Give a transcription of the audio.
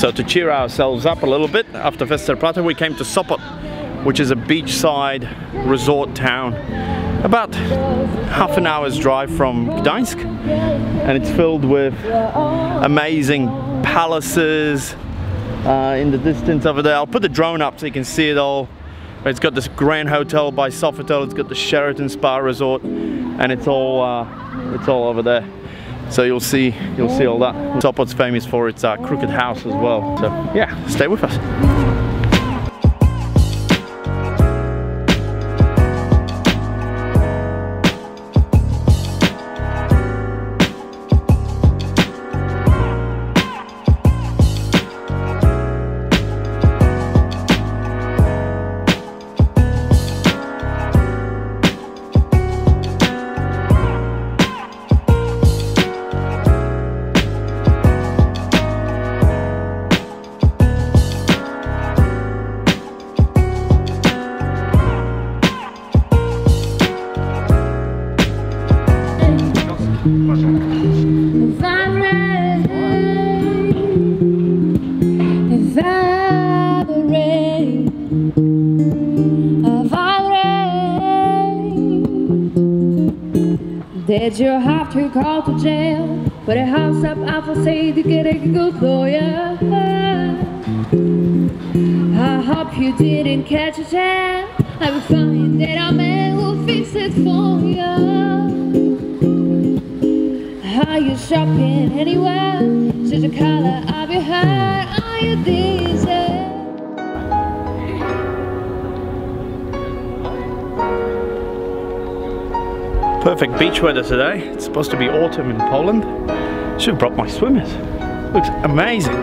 So to cheer ourselves up a little bit after Westerplatte, we came to Sopot, which is a beachside resort town about half an hour's drive from Gdańsk, and it's filled with amazing palaces in the distance over there. I'll put the drone up so you can see it all. It's got this Grand Hotel by Sofitel, it's got the Sheraton Spa Resort, and it's all over there. So you'll see all that. Sopot's famous for its crooked house as well. So yeah, stay with us. Did you have to call to jail? Put a house up, I will say to get a good lawyer. I hope you didn't catch a tail. I will find that a man will fix it for you. Are you shopping anywhere? Such a color of your hair, are you diesel? Perfect beach weather today. It's supposed to be autumn in Poland. Should have brought my swimmers. Looks amazing.